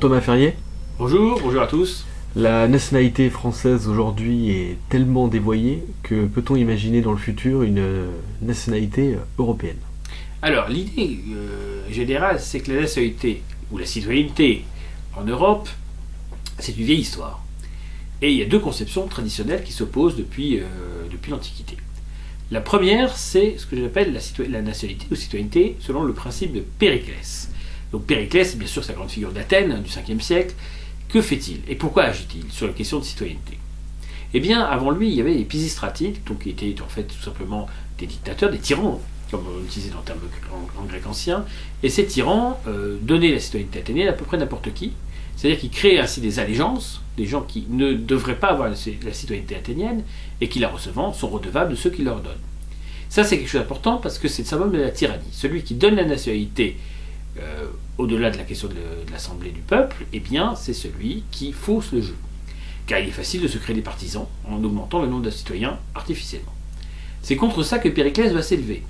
Thomas Ferrier, Bonjour, bonjour à tous. la nationalité française aujourd'hui est tellement dévoyée que peut-on imaginer dans le futur une nationalité européenne? Alors, l'idée générale, c'est que la nationalité ou la citoyenneté en Europe, c'est une vieille histoire. Et il y a deux conceptions traditionnelles qui s'opposent depuis l'Antiquité. La première, c'est ce que j'appelle la nationalité ou citoyenneté selon le principe de Périclès. Donc Périclès, bien sûr, c'est la grande figure d'Athènes du 5e siècle. Que fait-il et pourquoi agit-il sur la question de citoyenneté? Eh bien, avant lui, il y avait les Pisistratides, donc qui étaient en fait tout simplement des dictateurs, des tyrans, comme on utilisait dans le terme en grec ancien. Et ces tyrans donnaient la citoyenneté athénienne à peu près n'importe qui. C'est-à-dire qu'ils créaient ainsi des allégeances, des gens qui ne devraient pas avoir la citoyenneté athénienne et qui, la recevant, sont redevables de ceux qui leur donnent. Ça, c'est quelque chose d'important parce que c'est le symbole de la tyrannie. Celui qui donne la nationalité au-delà de la question de l'assemblée du peuple, eh bien, c'est celui qui fausse le jeu. Car il est facile de se créer des partisans en augmentant le nombre de citoyens artificiellement. C'est contre ça que Périclès va s'élever.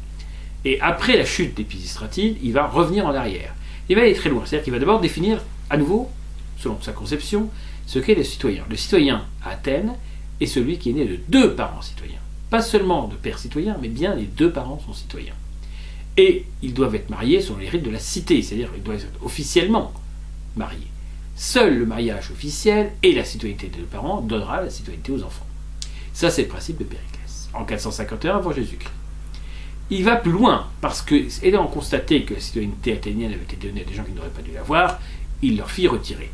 Et après la chute des Pisistratides, il va revenir en arrière. Il va aller très loin. C'est-à-dire qu'il va d'abord définir à nouveau, selon sa conception, ce qu'est le citoyen. Le citoyen à Athènes est celui qui est né de deux parents citoyens. Pas seulement de père citoyen, mais bien les deux parents sont citoyens. Et ils doivent être mariés selon les rites de la cité, c'est-à-dire qu'ils doivent être officiellement mariés. Seul le mariage officiel et la citoyenneté des deux parents donnera la citoyenneté aux enfants. Ça, c'est le principe de Périclès, en 451 avant Jésus-Christ. Il va plus loin, parce que, ayant constaté que la citoyenneté athénienne avait été donnée à des gens qui n'auraient pas dû l'avoir, il leur fit retirer.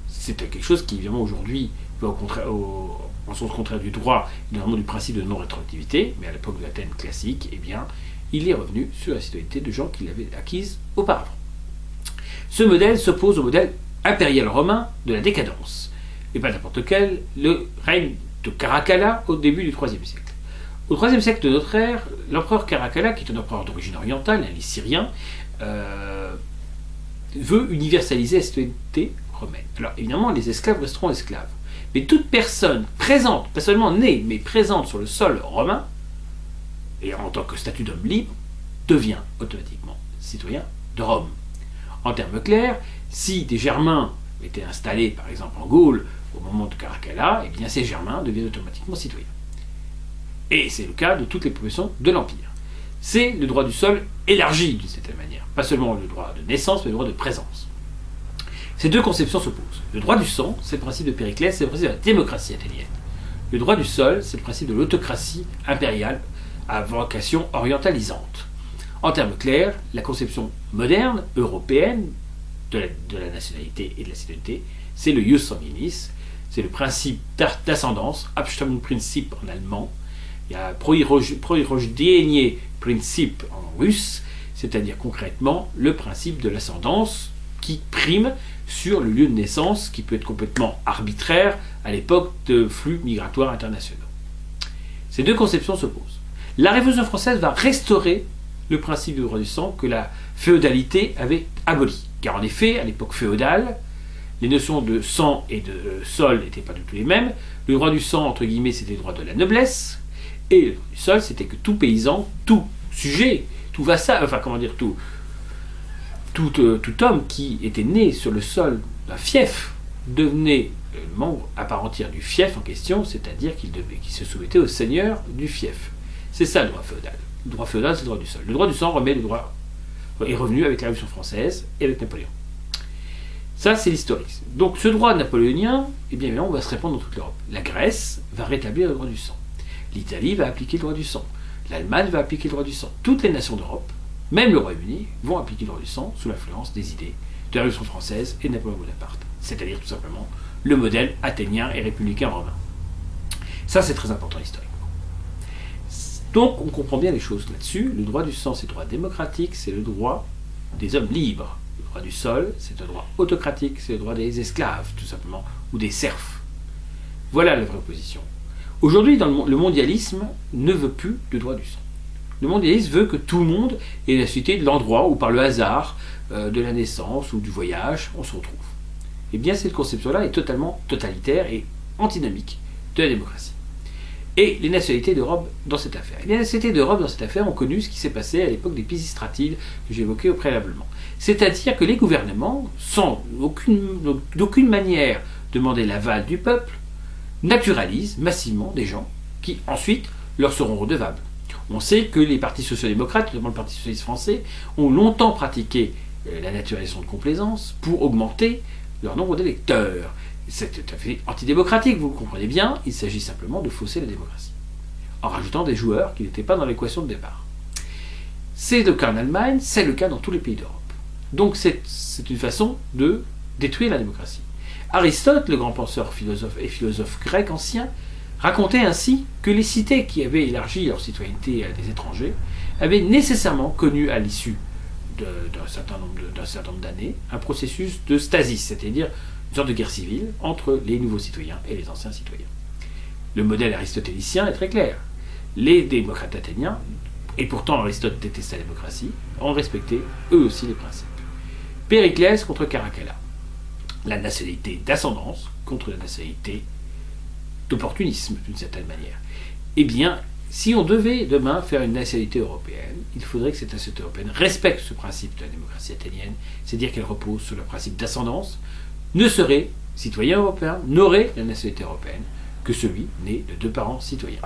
C'est quelque chose qui, évidemment, aujourd'hui, va en sens contraire du droit, notamment du principe de non-rétroactivité, mais à l'époque de l'Athènes classique, eh bien, il est revenu sur la citoyenneté de gens qu'il avait acquise auparavant. Ce modèle s'oppose au modèle impérial romain de la décadence, et pas n'importe quel, le règne de Caracalla au début du IIIe siècle. Au IIIe siècle de notre ère, l'empereur Caracalla, qui est un empereur d'origine orientale, un Syrien, veut universaliser la citoyenneté romaine. Alors évidemment, les esclaves resteront esclaves. Mais toute personne présente, pas seulement née, mais présente sur le sol romain, et en tant que statut d'homme libre, devient automatiquement citoyen de Rome. En termes clairs, si des Germains étaient installés, par exemple en Gaule, au moment de Caracalla, eh bien ces Germains deviennent automatiquement citoyens. Et c'est le cas de toutes les populations de l'Empire. C'est le droit du sol élargi d'une certaine manière. Pas seulement le droit de naissance, mais le droit de présence. Ces deux conceptions s'opposent. Le droit du sang, c'est le principe de Périclès, c'est le principe de la démocratie athénienne. Le droit du sol, c'est le principe de l'autocratie impériale à vocation orientalisante. En termes clairs, la conception moderne, européenne, de la nationalité et de la citoyenneté, c'est le Jus sanguinis, c'est le principe d'ascendance, Abstammungsprinzip en allemand, il y a Prorождение Prinzip en russe, c'est-à-dire concrètement le principe de l'ascendance qui prime sur le lieu de naissance, qui peut être complètement arbitraire à l'époque de flux migratoires internationaux. Ces deux conceptions s'opposent. La Révolution française va restaurer le principe du droit du sang que la féodalité avait aboli. Car en effet, à l'époque féodale, les notions de sang et de sol n'étaient pas du tout les mêmes. Le droit du sang, entre guillemets, c'était le droit de la noblesse. Et le droit du sol, c'était que tout paysan, tout sujet, tout vassal, enfin comment dire, tout homme qui était né sur le sol d'un fief devenait membre à part entière du fief en question, c'est-à-dire qu'il se soumettait au seigneur du fief. C'est ça le droit féodal. Le droit féodal, c'est le droit du sol. Le droit du sang est revenu avec la Révolution française et avec Napoléon. Ça, c'est l'historique. Donc ce droit napoléonien, eh bien, on va se répandre dans toute l'Europe. La Grèce va rétablir le droit du sang. L'Italie va appliquer le droit du sang. L'Allemagne va appliquer le droit du sang. Toutes les nations d'Europe, même le Royaume-Uni, vont appliquer le droit du sang sous l'influence des idées de la Révolution française et de Napoléon Bonaparte. C'est-à-dire tout simplement le modèle athénien et républicain romain. Ça, c'est très important historiquement. Donc, on comprend bien les choses là-dessus. Le droit du sang, c'est le droit démocratique, c'est le droit des hommes libres. Le droit du sol, c'est un droit autocratique, c'est le droit des esclaves, tout simplement, ou des serfs. Voilà la vraie opposition. Aujourd'hui, le mondialisme ne veut plus de droit du sang. Le mondialisme veut que tout le monde ait la cité de l'endroit où, par le hasard de la naissance ou du voyage, on se retrouve. Eh bien, cette conception-là est totalement totalitaire et antinomique de la démocratie. et les nationalités d'Europe dans cette affaire. Les nationalités d'Europe dans cette affaire ont connu ce qui s'est passé à l'époque des Pisistratides que j'évoquais au préalablement. C'est-à-dire que les gouvernements, sans d'aucune manière demander l'aval du peuple, naturalisent massivement des gens qui ensuite leur seront redevables. On sait que les partis sociaux-démocrates, notamment le Parti socialiste français, ont longtemps pratiqué la naturalisation de complaisance pour augmenter leur nombre d'électeurs. C'est tout à fait antidémocratique, vous le comprenez bien, il s'agit simplement de fausser la démocratie, en rajoutant des joueurs qui n'étaient pas dans l'équation de départ. C'est le cas en Allemagne, c'est le cas dans tous les pays d'Europe. Donc c'est une façon de détruire la démocratie. Aristote, le grand penseur et philosophe grec ancien, racontait ainsi que les cités qui avaient élargi leur citoyenneté à des étrangers avaient nécessairement connu à l'issue d'un certain nombre d'années un processus de stasis, c'est-à-dire une sorte de guerre civile entre les nouveaux citoyens et les anciens citoyens. Le modèle aristotélicien est très clair. Les démocrates athéniens, et pourtant Aristote détestait la démocratie, ont respecté eux aussi les principes. Périclès contre Caracalla. La nationalité d'ascendance contre la nationalité d'opportunisme, d'une certaine manière. Eh bien, si on devait demain faire une nationalité européenne, il faudrait que cette nationalité européenne respecte ce principe de la démocratie athénienne, c'est-à-dire qu'elle repose sur le principe d'ascendance, ne serait citoyen européen, n'aurait la nationalité européenne que celui né de deux parents citoyens.